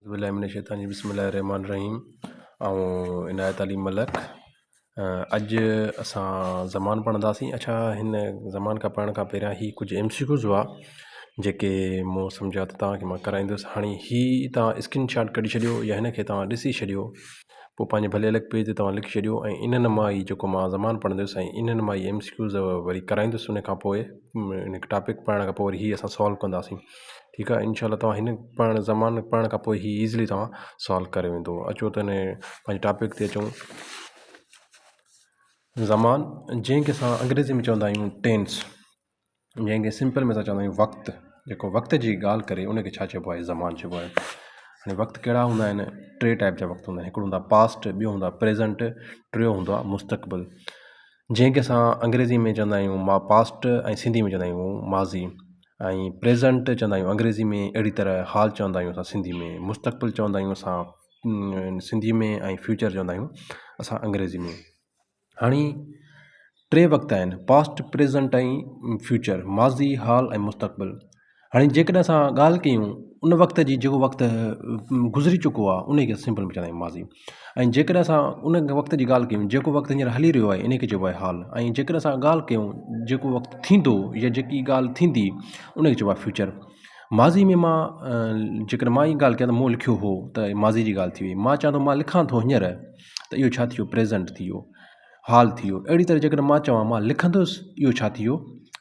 बिस्मिल्लाहिर्रहमानिर्रहीम बिस्मिल्लाहिर्रहमानिर्रहीम ऐं इनायत अली मलक। अॼु असां ज़मान पढ़ंदासीं। अच्छा, हिन ज़मान खां पढ़ण खां पहिरियां ही कुझु MCQs हुआ जेके मूं सम्झा त तव्हांखे मां कराईंदुसि। हाणे ही तव्हां स्क्रीनशॉट कढी छॾियो या हिन खे तव्हां ॾिसी छॾियो, पोइ पंहिंजे भले अलॻि पेज ते तव्हां लिखी छॾियो ऐं इन्हनि मां ई जेको मां ज़मान पढ़ंदुसि ऐं इन्हनि मां ई MCQs वरी कराईंदुसि। उन खां पोइ इन टॉपिक पढ़ण खां पोइ वरी ही असां सॉल्व कंदासीं। ठीकु आहे, इनशाला तव्हां हिन ज़मान पढ़ण खां पोइ ही ईज़िली तव्हां सॉल्व करे वेंदो। अचो त हिन पंहिंजे टॉपिक ते अचूं। ज़मान जंहिंखे असां अंग्रेज़ी में चवंदा आहियूं टेंस, जंहिंखे सिंपल में असां चवंदा आहियूं वक़्तु। जेको वक़्त जी ॻाल्हि करे उनखे छा चइबो आहे? ज़मान चइबो आहे। हाणे वक़्तु कहिड़ा हूंदा आहिनि? टे टाइप जा वक़्तु हूंदा आहिनि। हिकिड़ो हूंदो आहे पास्ट, ॿियो हूंदो आहे प्रेज़ेंट, टियों हूंदो आहे मुस्तक़बिल। जंहिंखे असां अंग्रेज़ी में चवंदा आहियूं पास्ट ऐं सिंधी में चवंदा आहियूं माज़ी, ऐं प्रेज़ेंट चवंदा आहियूं अंग्रेज़ी में, अहिड़ी तरह हाल चवंदा आहियूं असां सिंधी में, मुस्तक़बिल चवंदा आहियूं असां सिंधी में, ऐं फ्यूचर चवंदा आहियूं असां अंग्रेज़ी में। हाणे टे वक़्त आहिनि, पास्ट, प्रेज़ेंट ऐं फ्यूचर, माज़ी, हाल ऐं मुस्तक़बिल। हाणे जेकॾहिं असां ॻाल्हि कयूं उन वक़्त जी जेको वक़्तु गुज़री चुको आहे उनखे सिंपल में चवंदा आहियूं माज़ी। ऐं जेकॾहिं असां उन वक़्त जी ॻाल्हि कयूं जेको वक़्तु हींअर हली रहियो आहे इनखे चइबो आहे हाल। ऐं जेकॾहिं असां ॻाल्हि कयूं जेको वक़्तु थींदो या जेकी ॻाल्हि थींदी उनखे चइबो आहे फ्यूचर। माज़ी में मां जेकॾहिं मां ई ॻाल्हि कयां त मूं लिखियो हो त माज़ी जी ॻाल्हि थी वई। मां चवां थो मां लिखां थो हींअर त इहो छा थियो? प्रेज़ेंट थी वियो, हाल थी वियो। अहिड़ी तरह जेकॾहिं मां चवां मां लिखंदुसि, इहो छा थी वियो?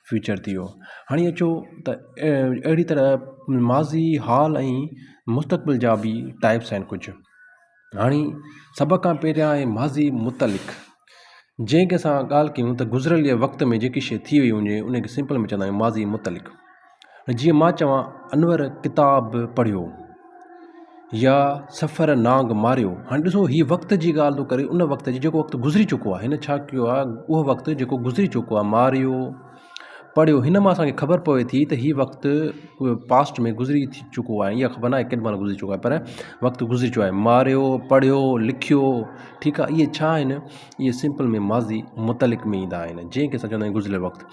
फ्यूचर थी वियो। हाणे अचो त अहिड़ी तरह माज़ी, हाल ऐं मुस्तक़बिल जा बि टाइप्स आहिनि कुझु। हाणे सभ खां पहिरियां आहे माज़ी मुतलिक़। जंहिंखे असां ॻाल्हि कयूं त गुज़िरियल वक़्त में जेकी शइ थी वई हुजे उनखे सिंपल में चवंदा आहियूं माज़ी मुतलिक़। जीअं मां चवां अनवर किताब पढ़ियो या सफ़र नांग मारियो। हाणे ॾिसो हीअ वक़्त जी ॻाल्हि थो करे, उन वक़्त जी जेको वक़्तु गुज़री चुको आहे। हिन छा कयो आहे? उहो वक़्तु जेको गुज़री चुको आहे, मारियो, पढ़ियो। हिन मां असांखे ख़बर पवे थी त हीअ वक़्तु पास्ट में गुज़री थी चुको आहे। इहा ख़बर न आहे केॾी महिल गुज़री चुको आहे, पर वक़्तु गुज़री चुको आहे। मारियो, पढ़ियो, लिखियो, ठीकु आहे। इहे छा आहिनि? इहे सिंपल में माज़ी मुतलिक़ में ईंदा आहिनि, जंहिंखे असां चवंदा आहियूं गुज़िरियल वक़्तु।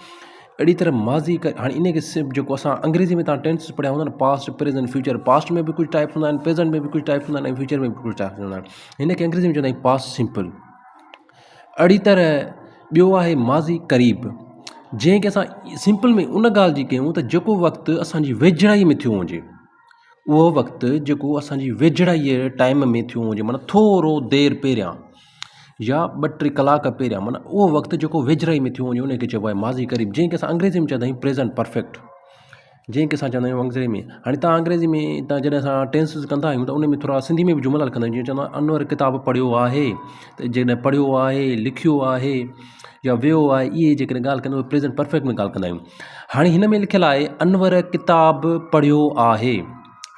अहिड़ी तरह माज़ी हाणे इनखे सिर्फ़ु जेको असां अंग्रेज़ी में तव्हां टेंस पढ़िया हूंदा न, पास्ट, प्रेज़ेंट, फ्यूचर। पास्ट में बि कुझु टाइप हूंदा आहिनि, प्रेज़ेंट में बि कुझु टाइप हूंदा आहिनि, ऐं फ्यूचर में बि कुझु टाइप हूंदा आहिनि। हिनखे अंग्रेज़ी में चवंदा आहियूं पास्ट सिंपल। अहिड़ी तरह ॿियो आहे माज़ी क़रीब, जंहिंखे असां सिंपल में उन ॻाल्हि जी कयूं त जेको वक़्तु असांजी वेझड़ाई में थियो हुजे, उहो वक़्तु जेको असांजी वेझड़ाईअ टाइम में थियो हुजे, माना थोरो देरि पहिरियां या 2-3 कलाक पहिरियां, माना उहो वक़्तु जेको वेझड़ाई में थियो हुजे उनखे चइबो आहे माज़ी क़रीब। जंहिंखे असां अंग्रेज़ी में चवंदा आहियूं प्रेज़ेंट परफेक्ट, जंहिंखे असां चवंदा आहियूं अंग्रेज़ी में। हाणे तव्हां अंग्रेज़ी में तव्हां जॾहिं असां टेंसिस कंदा आहियूं त उन में थोरा सिंधी में बि जुमिला लिखंदा आहियूं। जीअं चवंदा अनवर किताब पढ़ियो आहे, त जॾहिं पढ़ियो आहे, लिखियो आहे या वियो आहे, इहे जेकॾहिं ॻाल्हि कंदा आहियूं प्रेज़ेंट परफेक्ट में ॻाल्हि कंदा आहियूं। हाणे हिन में लिखियलु आहे अनवर किताब पढ़ियो आहे।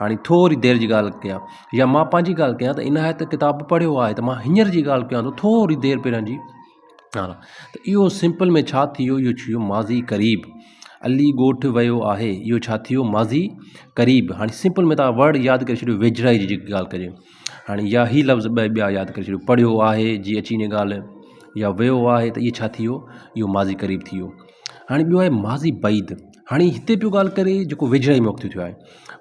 हाणे थोरी देरि जी ॻाल्हि कयां या मां पंहिंजी ॻाल्हि कयां त इनायत किताब पढ़ियो आहे, त मां हींअर जी ॻाल्हि कयां थो थोरी देरि पहिरियां जी। हा, त इहो सिंपल में छा थी वियो? इहो थी वियो माज़ी क़रीब। अली ॻोठु वियो आहे, इहो छा थी वियो? माज़ी क़रीब। हाणे सिंपल में तव्हां वर्ड यादि करे छॾियो, वेझड़ाई जी जेकी ॻाल्हि कजे। हाणे या ही लफ़्ज़ ॿिया यादि करे छॾियो, पढ़ियो आहे जी अची वञे ॻाल्हि, या वियो आहे, त इहो छा थी वियो? इहो माज़ी क़रीब थी वियो। हाणे ॿियो आहे माज़ी बईद। हाणे हिते पियो ॻाल्हि करे जेको वेझड़ाई में वक़्तु थियो आहे।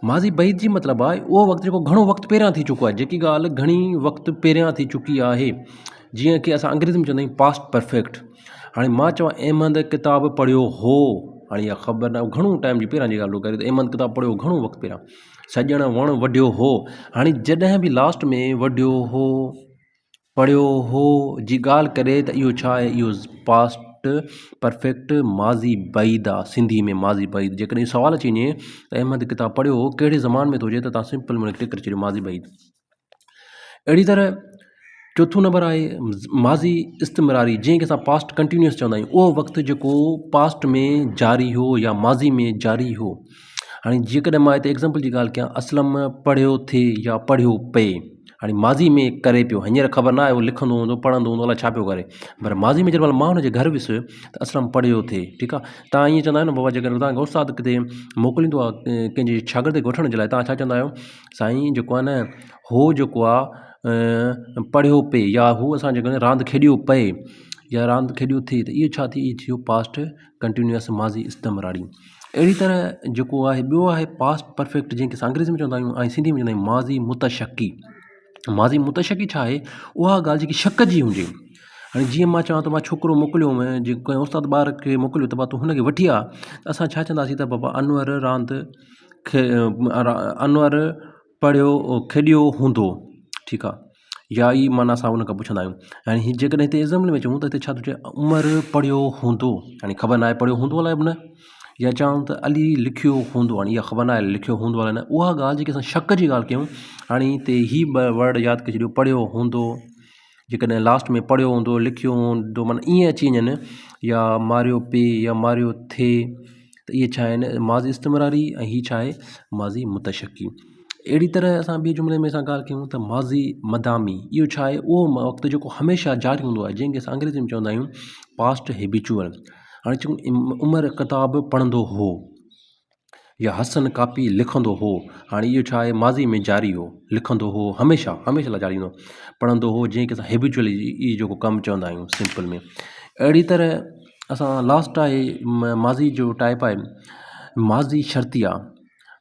माज़ी बईद जी मतिलबु आहे उहो वक़्तु जेको घणो वक़्तु पहिरियां थी चुको आहे, जेकी ॻाल्हि घणी वक़्तु पहिरियां थी चुकी आहे। जीअं की असां अंग्रेज़ी में चवंदा आहियूं पास्ट परफेक्ट। हाणे मां चवां अहमद किताब पढ़ियो हो, हाणे इहा ख़बर न घणो टाइम जी पहिरियां जी ॻाल्हि थो करे त अहमद किताब पढ़ियो घणो वक़्तु पहिरियां। सॼण वण वढियो हो, हाणे जॾहिं बि लास्ट में वढियो हो, पढ़ियो हो जी ॻाल्हि करे त इहो छा आहे? इहो पास्ट परफेक्ट माज़ी बईद आहे, सिंधी में माज़ी बईद। जेकॾहिं सुवालु अची वञे त अहमद किताब पढ़ियो हो कहिड़े ज़मान में थो हुजे, त तव्हां सिंपल में टिक करे छॾियो माज़ी बईद। अहिड़ी तरह चोथों नंबर आहे माज़ी इस्तिमरारी, जंहिंखे असां पास्ट कंटिन्यूअस चवंदा आहियूं। उहो वक़्तु जेको पास्ट में जारी हो या माज़ी में जारी हो। हाणे जेकॾहिं मां हिते एग्ज़ाम्पल जी ॻाल्हि कयां, असलम पढ़ियो थिए या पढ़ियो पए। हाणे माज़ी में करे पियो, हींअर ख़बर न आहे उहो लिखंदो हूंदो, पढ़ंदो हूंदो, अलाए छा पियो करे, पर माज़ी में जेॾी महिल मां हुनजे घर वियुसि त असलम पढ़ियो थिए। ठीकु आहे। तव्हां ईअं चवंदा आहियो न बाबा, जेकॾहिं तव्हांखे उस्ताद किथे मोकिलींदो आहे कंहिंजे शागिर्द खे वठण जे लाइ, तव्हां छा चवंदा आहियो? साईं जेको आहे न, हो जेको आहे पढ़ियो पए, या हू असां जेको रांदि खेॾियो पए या रांदि खेॾियो थिए, त इहो छा थी? इहो थियो पास्ट कंटिन्यूअस माज़ी इस्तिमरारी। अहिड़ी तरह जेको आहे ॿियो आहे पास्ट परफेक्ट, जंहिंखे असां अंग्रेज़ी में चवंदा आहियूं ऐं सिंधी में चवंदा आहियूं माज़ी मुतशकी। माज़ी मुतशकी छा आहे? उहा ॻाल्हि जेकी शक जी हुजे। हाणे जीअं मां चवां त मां छोकिरो मोकिलियोमि, जे कंहिं उस्ताद ॿार खे मोकिलियो त तूं हुनखे वठी आ, त असां छा चवंदासीं त बाबा अनवर रांदि अनवर पढ़ियो खेॾियो हूंदो, ठीकु आहे, या ई माना असां हुन खां पुछंदा आहियूं। हाणे जेकॾहिं हिते एग्ज़ाम्पल में चऊं त हिते छा थो चए, उमिरि पढ़ियो हूंदो, हाणे ख़बर न आहे पढ़ियो हूंदो अलाए बि न, या चऊं त अली लिखियो हूंदो, हाणे इहा ख़बर न आहे लिखियो हूंदो अलाए न, उहा ॻाल्हि जेकी असां शक जी ॻाल्हि कयूं। हाणे हिते ही ॿ वर्ड यादि करे छॾियो, पढ़ियो हूंदो, जेकॾहिं लास्ट में पढ़ियो हूंदो लिखियो हूंदो माना ईअं अची वञनि, या मारियो पे या मारियो थिए, त इहे छा आहिनि माज़ी इस्तिमरारी, ऐं हीअ छा आहे माज़ी मुतशकी। अहिड़ी तरह असां ॿिए जुमिले में असां ॻाल्हि कयूं त माज़ी मदामी, इहो छा आहे उहो वक़्तु जेको हमेशह जारी हूंदो आहे, जंहिंखे असां अंग्रेज़ी में चवंदा आहियूं पास्ट हेबिचुअल। हाणे चऊं उमिरि किताबु पढ़ंदो हो, या हसन कापी लिखंदो हो, हाणे इहो छा आहे माज़ी में जारी हो, लिखंदो हो, हमेशह हमेशह लाइ जारी हूंदो, पढ़ंदो हो, जंहिंखे असां हेबिचुअली इहो जेको कमु चवंदा आहियूं सिंपल में। अहिड़ी तरह असां लास्ट आहे माज़ी जो टाइप आहे माज़ी शर्तिया।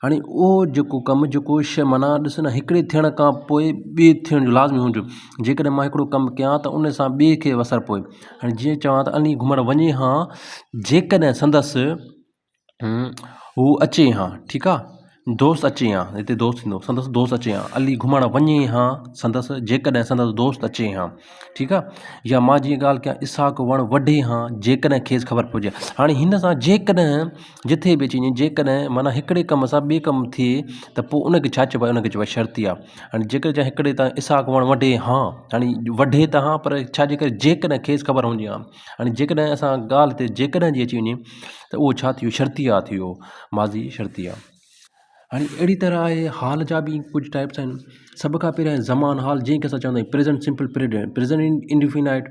हाणे उहो जेको कमु जेको शइ माना ॾिस न, हिकिड़े थियण खां पोइ ॿिए थियण जो लाज़मी हूंदो, जेकॾहिं मां हिकिड़ो कमु कयां त उन सां ॿिए खे असरु पए। हाणे जीअं चवां त अली घुमणु वञे हा, जेकॾहिं संदसि हू अचे हा, ठीकु आहे, दोस्त अचे हा, हिते दोस्त थींदो संदसि दोस्त अचे हा, अली घुमणु वञे हा संदसि, जेकॾहिं संदसि दोस्त अचे हा, ठीकु आहे। या मां जीअं ॻाल्हि कयां इसाक वणु वढे हा, जेकॾहिं खेसि ख़बर पहुचे। हाणे हिन सां जेकॾहिं जिथे बि अची वञे, जेकॾहिं माना हिकिड़े कम सां ॿिए कमु थिए त पोइ उनखे छा चइबो आहे, उनखे चइबो आहे शर्तिया। हाणे जेकॾहिं हिकिड़े त इसाक वणु वढे हा, हाणे वढे त हा, पर छाजे करे जेकॾहिं खेसि ख़बर हुजे हा। हाणे जेकॾहिं असां ॻाल्हि हिते जेकॾहिं जी अची वञे त उहो छा थियो शर्तिया थियो, माज़ी शर्तिया। हाणे अहिड़ी तरह आहे हाल जा बि कुझु टाइप्स आहिनि। सभ खां पहिरियों ज़मान हाल, जंहिंखे असां चवंदा आहियूं present simple period, present indefinite.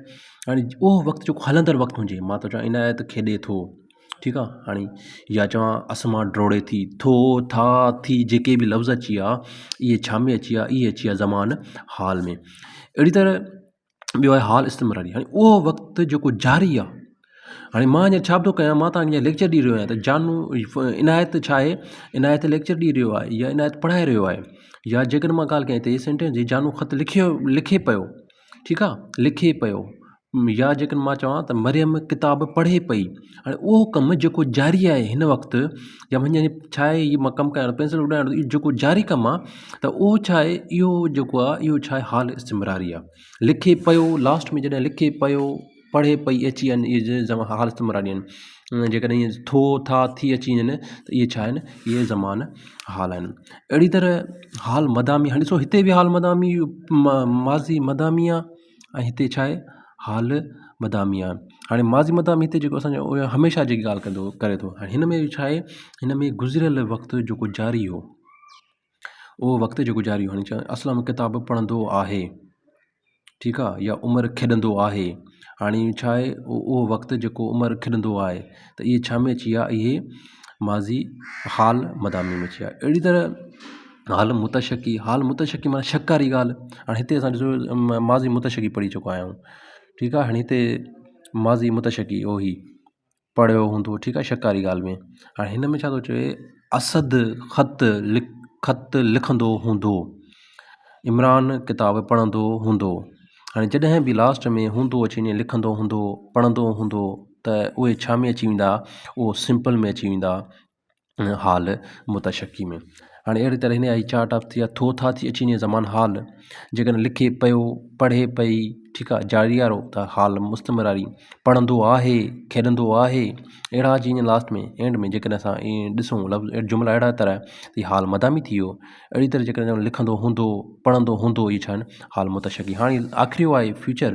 हाणे उहो वक़्तु जेको हलंदड़ वक़्तु हुजे, मां थो चवां इनायत खेॾे थो, ठीकु आहे, हाणे या चवां असमां ड्रोड़े थी, थो था थी, जेके बि लफ़्ज़ अची विया इहे छा में अची विया, इहे अची विया ज़मान हाल में। अहिड़ी तरह ॿियो आहे हाल इस्तिमरारी। हाणे उहो वक़्तु जेको जारी आहे, हाणे मां अञा छा थो कयां, मां तव्हांखे लेक्चर ॾेई रहियो आहियां त जानू इनायत छा आहे, इनायत लेक्चर ॾेई रहियो आहे या इनायत पढ़ाए रहियो आहे, या जेकॾहिं मां ॻाल्हि कयां हिते सेंटेंस जी, जानू ख़त लिखे पियो, ठीकु आहे, लिखे पियो, या जेकॾहिं मां चवां त मरियम किताबु पढ़े पई। हाणे उहो कमु जेको जारी आहे हिन वक़्तु, या मुंहिंजे छा आहे इहो मां कमु कयां पेंसिल उॾाइण, इहो जेको जारी कमु आहे, त उहो छा आहे इहो जेको आहे इहो छा आहे हाल इस्तिमरारी आहे। लिखे पियो लास्ट में जॾहिं लिखे पियो पढ़े पई अची वञनि, इहे हाल इस्तिमरारी आहिनि। जेकॾहिं इहे थो था थी अची वञनि त इहे छा आहिनि, इहे ज़मान हाल आहिनि। अहिड़ी तरह हाल मदामी, हाणे ॾिसो हिते बि हाल मदामी माज़ी मदामी आहे, ऐं हिते छा आहे हाल मदामी आहे। हाणे माज़ी मदामी हिते जेको असांजो हमेशह जेकी ॻाल्हि करे थो। हाणे हिन में छा आहे, हिन में गुज़िरियल वक़्तु जेको जारी हो, उहो वक़्तु जेको जारी हो, हाणे असलम किताबु पढ़ंदो आहे, ठीकु आहे, या उमिरि खेॾंदो आहे। हाणे छा आहे उहो वक़्तु जेको उमिरि खेॾंदो आहे, त इहे छा में अची विया, इहे माज़ी हाल मदामी में अची विया। अहिड़ी तरह हाल मुतशकी, हाल मुतशकी माना शक वारी ॻाल्हि। हाणे हिते असां ॾिसो माज़ी मुतशकी पढ़ी चुका आहियूं, ठीकु आहे। हाणे हिते माज़ी मुतशकी ओही पढ़ियो हूंदो, ठीकु आहे, शक वारी ॻाल्हि में। हाणे हिन में छा थो चए, असद ख़त लिखंदो हूंदो, इमरान किताबु पढ़ंदो हूंदो। हाणे जॾहिं बि लास्ट में हूंदो अची वञे, लिखंदो हूंदो, पढ़ंदो हूंदो, त उहे छा में अची वेंदा, उहो सिंपल में अची वेंदा हाल मुतशकी में। हाणे अहिड़ी तरह हिन जा चार टाइप थी विया, थो था थी अची वञे ज़मान हाल, जेकॾहिं लिखे पियो पढ़े पई, ठीकु आहे, जारी वारो त हाल मुस्तमरारी, पढ़ंदो आहे खेॾंदो आहे, अहिड़ा अची वञनि लास्ट में एंड में। जेकॾहिं असां ईअं ॾिसूं लफ़्ज़ जुमिला अहिड़ा तरह त हाल मदामी थी वियो। अहिड़ी तरह जेकॾहिं लिखंदो हूंदो पढ़ंदो हूंदो, इहे छा आहिनि हाल मुतशकी। हाणे आख़िरी आहे फ्यूचर,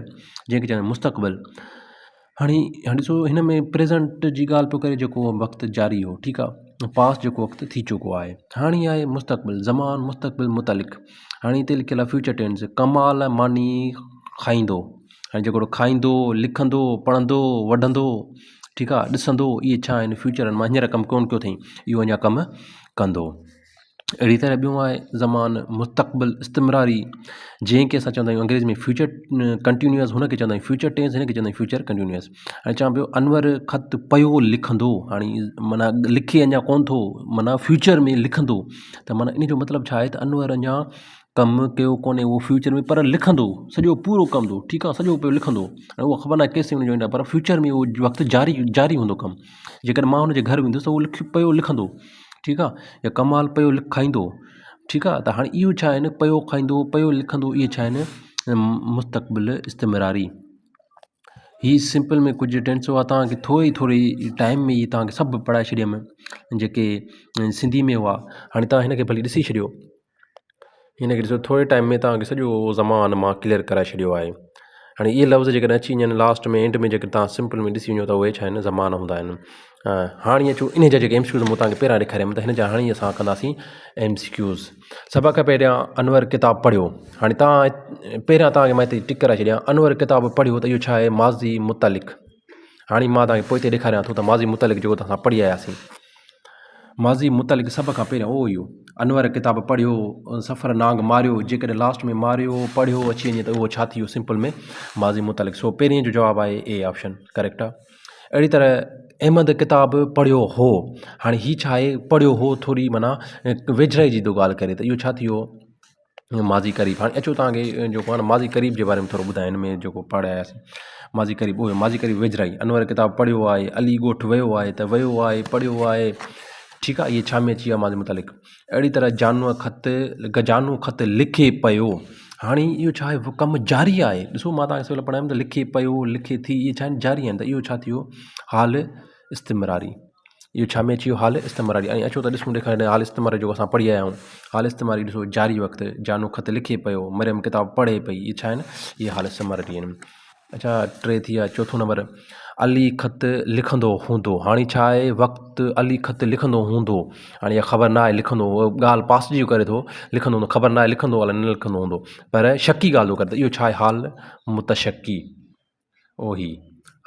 जंहिंखे चवंदा आहिनि मुस्तक़बिल। हाणे ॾिसो हिन में प्रेज़ेंट जी ॻाल्हि पियो करे, जेको वक़्तु जारी हो, ठीकु आहे, पास्ट जेको वक़्तु थी चुको आहे। हाणे आहे मुस्तक़बिल, ज़मान मुस्तक़बिल मुतलिक़। हाणे हिते लिखियलु आहे फ्यूचर टेंस, कमाल मानी खाईंदो। हाणे जेको खाईंदो, लिखंदो, पढ़ंदो, वढंदो, ठीकु आहे, ॾिसंदो, इहे छा आहिनि फ्यूचर आहिनि। मां हींअर कमु कोन कयो अथई, इहो अञा कमु कंदो। अहिड़ी तरह ॿियो आहे ज़मान मुस्तक़बिल इस्तिमरारी, जंहिंखे असां चवंदा आहियूं अंग्रेज़ी में फ्यूचर कंटिन्यूअस, हुनखे चवंदा आहियूं फ्यूचर टेंस, हिनखे चवंदा आहियूं फ्यूचर कंटिन्यूअस। हाणे चवां पियो अनवर ख़त पियो लिखंदो, हाणे माना लिखे अञा कोन थो, माना फ्यूचर में लिखंदो, त माना इन जो मतिलबु छा आहे त अनवर अञा कमु कयो कोन्हे उहो फ्यूचर में, पर लिखंदो सॼो पूरो कंदो, ठीकु आहे, सॼो पियो लिखंदो। ऐं उहा ख़बर न आहे केसि ताईं हुनजो ईंदा, पर फ्यूचर में उहो वक़्तु जारी हूंदो कमु। जेकॾहिं मां हुनजे घर वेंदुसि त उहो पियो लिखंदो, ठीकु आहे, या कमाल पियो खाईंदो, ठीकु आहे। त हाणे इहो छा आहिनि, पियो खाईंदो पियो लिखंदो, इहे छा आहिनि मुस्तक़बिल इस्तिमरारी। ही सिंपल में कुझु टेंस हुआ, तव्हांखे थोरी टाइम में ई तव्हांखे सभु पढ़ाए छॾियमि जेके सिंधी में हुआ। हाणे तव्हां हिनखे भली ॾिसी छॾियो, हिनखे ॾिसो, थोरे टाइम में तव्हांखे सॼो ज़मान मां क्लियर कराए छॾियो आहे। हाणे इहे लफ़्ज़ जेकॾहिं अची वञनि लास्ट में एंड में, जेके तव्हां सिंपल में ॾिसी वञो त उहे छा आहिनि, ज़मान हूंदा आहिनि। हाणे अचूं इन जा जेके MCQs मूं तव्हांखे पहिरां ॾेखारियमि, त हिन जा हाणे असां कंदासीं MCQs। सभ खां पहिरियां अनवर किताबु पढ़ियो। हाणे तव्हां पहिरियां तव्हांखे मां हिते टिक कराए छॾियां, अनवर किताबु पढ़ियो त इहो छा आहे, माज़ी मुतलिक़। हाणे मां तव्हांखे पोइ हिते ॾेखारियां थो त माज़ी मुतलिक़ जेको असां पढ़ी आयासीं, माज़ी मुतलिक़ सभ खां पहिरियां उहो इहो अनवर किताबु पढ़ियो, सफ़र नांग मारियो, जेकॾहिं लास्ट में मारियो पढ़ियो अची वञे त उहो छा थी वियो, सिंपल में माज़ी मुतलिक़। सो पहिरीं जो जवाबु आहे ए ऑप्शन करेक्ट आहे। अहिड़ी तरह अहमद किताबु पढ़ियो हो, हाणे हीअ छा आहे, पढ़ियो हो थोरी माना वेझराई जी थो ॻाल्हि करे, त इहो छा थी वियो, माज़ी क़रीब। हाणे अचो तव्हांखे जेको आहे न माज़ी क़रीब जे बारे में थोरो ॿुधायां, हिन में जेको पढ़ायासीं माज़ी क़रीब, उहो माज़ी क़रीब वेझराई। अनवर किताबु पढ़ियो आहे, अली ॻोठु वियो आहे, त वियो आहे पढ़ियो आहे, ठीकु आहे, इहे छा में अची विया, माज़ी मुतलिक़। अहिड़ी तरह गजानू ख़त लिखे पियो, हाणे इहो छा आहे, कमु जारी आहे। ॾिसो मां तव्हांखे सवेल पढ़ायमि त लिखे पियो, लिखे थी, इहे छा आहिनि, जारी आहिनि, त इहो छा थी वियो, हाल इस्तिमरारी। इहो छा में अची वियो, हाल इस्तिमरारी। ऐं अचो त ॾिसूं ॾेखारे हाल इस्तिमरारी जेको असां पढ़ी आया आहियूं, हाल इस्तिमरारी ॾिसो जारी वक़्तु, जानू ख़त लिखे पियो, मरियम किताबु पढ़े पई, इहे छा आहिनि, इहे हाल इस्तिमरारी आहिनि। अच्छा, टे थी विया। चोथों नंबर अली ख़त लिखंदो हूंदो, हाणे छा आहे, वक़्तु अली ख़त लिखंदो हूंदो, हाणे इहा ख़बर न आहे लिखंदो, ॻाल्हि पास जी करे थो, लिखंदो हूंदो, ख़बर न आहे लिखंदो अलाए न लिखंदो हूंदो, पर शकी ॻाल्हि थो करे, त इहो छा आहे, हाल मुतशकी। ओही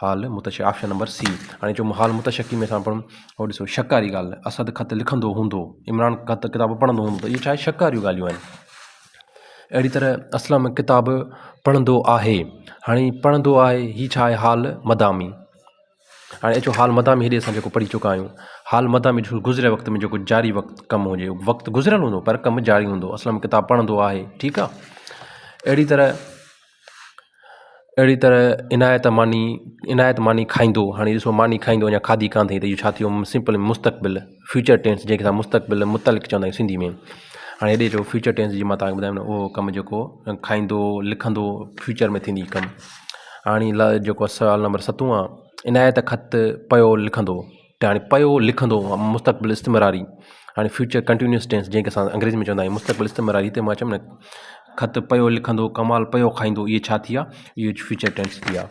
हाल मुतशकी, ऑप्शन नंबर सी। हाणे जो हाल मुतशकी में असां पढ़ूं, उहो ॾिसो शक वारी ॻाल्हि, असद ख़त लिखंदो हूंदो, इमरान ख़त किताबु पढ़ंदो हूंदो, त इहे छा आहे, शक वारियूं ॻाल्हियूं आहिनि। अहिड़ी तरह असलम किताबु पढ़ंदो आहे, हाणे पढ़ंदो आहे, हीअ छा आहे, हाल मदामी। हाणे अचो हाल मदामी हेॾे असां जेको पढ़ी चुका आहियूं, हाल मदामी ॾिसो गुज़िरियल वक़्त में जेको जारी वक़्तु कमु हुजे, वक़्तु गुज़िरियल हूंदो पर कमु जारी हूंदो, असलम किताबु पढ़ंदो आहे, ठीकु आहे। अहिड़ी तरह इनायत मानी खाईंदो, हाणे ॾिसो मानी खाईंदो, अञा खाधी कान अथई, त इहो छा थियो, सिंपल मुस्तक़बिल फ्यूचर टेंस, जंहिंखे असां मुस्तक़बिल मुतलिक़ चवंदा आहियूं सिंधी में। हाणे हेॾे जो फ्यूचर टेंस जी मां तव्हांखे ॿुधायां न, उहो कमु जेको खाईंदो लिखंदो फ्यूचर में थींदी कमु। हाणे जेको सवाल नंबर 7 आहे, इनायत ख़त पियो लिखंदो, त हाणे पियो लिखंदो मुस्तक़बिल इस्तिमरारी। हाणे फ्यूचर कंटिन्यूअस टेंस, जंहिंखे असां अंग्रेज़ी में चवंदा आहियूं मुस्तक़बिल इस्तिमरारी, हिते मां चयुमि न ख़त पियो लिखंदो, कमाल पियो खाईंदो, इहे छा थी आहे, इहे फ्यूचर टेंस थी आहे।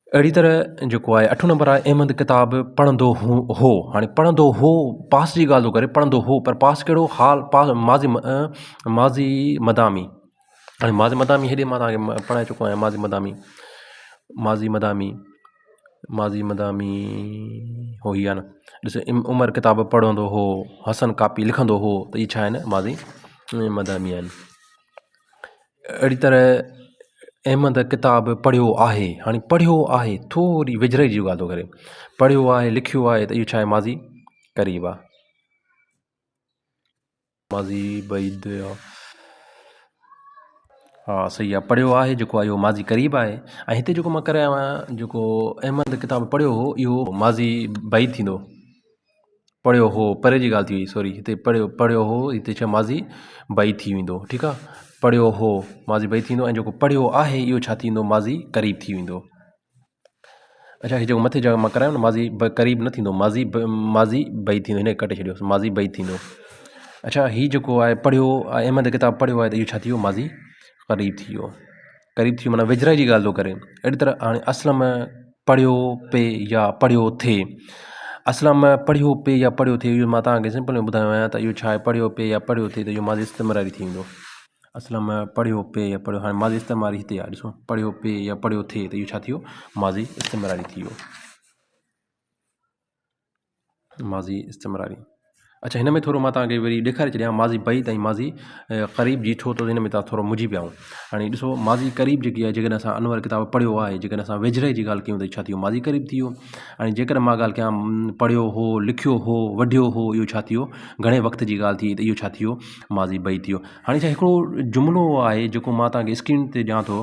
अहिड़ी तरह जेको आहे 8 नंबर आहे, अहमद किताबु पढ़ंदो हो, हाणे पढ़ंदो हो पास जी ॻाल्हि थो करे, पढ़ंदो हो, पर पास कहिड़ो, हाल पास माज़ी मदामी। हाणे माज़ी मदामी हेॾे मां तव्हांखे पढ़ाए चुको आहियां, माज़ी मदामी हो ही आहे न, ॾिसो उमर किताबु पढ़ंदो हो, हसन कापी लिखंदो हो, त इहे छा आहिनि, माज़ी मदामी आहिनि। अहिड़ी तरह अहमद किताबु पढ़ियो आहे, हाणे पढ़ियो आहे थोरी वेझराई जी ॻाल्हि थो करे, पढ़ियो आहे लिखियो आहे, त इहो छा आहे, माज़ी क़रीब आहे, माज़ी बैद आहे। हा सही आहे, पढ़ियो आहे जेको आहे इहो माज़ी क़रीब आहे। ऐं हिते जेको मां करायो आहियां, जेको अहमद किताबु पढ़ियो हो, इहो माज़ी बैद थींदो, पढ़ियो हो परे जी ॻाल्हि थी वई, सॉरी, हिते पढ़ियो हो, हिते छा माज़ी बैद थी वेंदो, ठीकु आहे, पढ़ियो हो माज़ी बैद थींदो, ऐं जेको पढ़ियो आहे इहो छा थींदो, माज़ी क़रीब थी वेंदो। अच्छा, हीअ जेको मथे जगह मां करायो न, माज़ी क़रीब न थींदो, माज़ी बैद थींदो, हिन कटे छॾियोसि, माज़ी बैद थींदो। अच्छा, हीअ जेको आहे पढ़ियो, अहमद किताबु पढ़ियो आहे, त इहो छा थी वियो, माज़ी क़रीब थी वियो, क़रीब थी वियो माना वेझराई जी ॻाल्हि थो करे। अहिड़ी तरह हाणे असलम पढ़ियो पे या पढ़ियो थिए, असलम पढ़ियो पे या पढ़ियो थिए, इहो मां तव्हांखे सिंपल में ॿुधायो आहियां, त इहो छा आहे, पढ़ियो पे या पढ़ियो थिए, त इहो माज़ी इस्तिमरारी थी वेंदो। असलम पढ़ियो पे या पढ़ियो, हाणे माज़ी इस्तिमरारी हिते आहे, ॾिसो पढ़ियो पे या पढ़ियो थिए, त इहो छा थी वियो, माज़ी इस्तिमरारी थी वियो, माज़ी इस्तिमरारी। अच्छा, हिन में थोरो मां तव्हांखे वरी ॾेखारे छॾियां माज़ी बई ताईं माज़ी क़रीब जी, छो त हिन में तव्हां थोरो मुंझी पिया आहियूं। हाणे ॾिसो माज़ी क़रीब जेकी आहे, जेकॾहिं असां अनवर किताब पढ़ियो आहे, जेकॾहिं असां वेझिड़ाई जी ॻाल्हि कयूं त छा थियो, माज़ी क़रीब थी वियो। हाणे जेकॾहिं मां ॻाल्हि कयां पढ़ियो हो, लिखियो हो, वढियो हो, इहो छा थियो, घणे वक़्त जी ॻाल्हि थी, त इहो छा थियो, माज़ी बई थी वियो। हाणे छा हिकिड़ो जुमिलो आहे जेको मां तव्हांखे स्क्रीन ते ॾियां थो,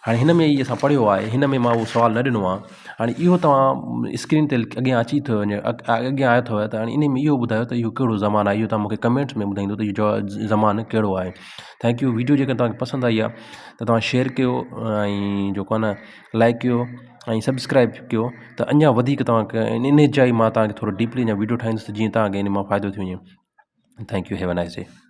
हाणे हिन में ई असां पढ़ियो आहे, हिन में मां उहो सुवालु न ॾिनो आहे। हाणे इहो तव्हां स्क्रीन ते अॻियां अची थो वञे, अॻियां आयो अथव, त हाणे इन में इहो ॿुधायो त इहो कहिड़ो ज़मानु आहे, इहो तव्हां मूंखे कमेंट्स में ॿुधाईंदो त इहो ज़मानु कहिड़ो आहे। Thank U. वीडियो जेकर तव्हांखे पसंदि आई आहे त तव्हां शेयर कयो ऐं जेको आहे न लाइक कयो ऐं सब्सक्राइब कयो, त अञा वधीक तव्हांखे इन जा ई मां तव्हांखे थोरो डीपली अञा वीडियो ठाहींदुसि जीअं तव्हांखे इन मां फ़ाइदो थी वञे। Thank U. Have a nice day.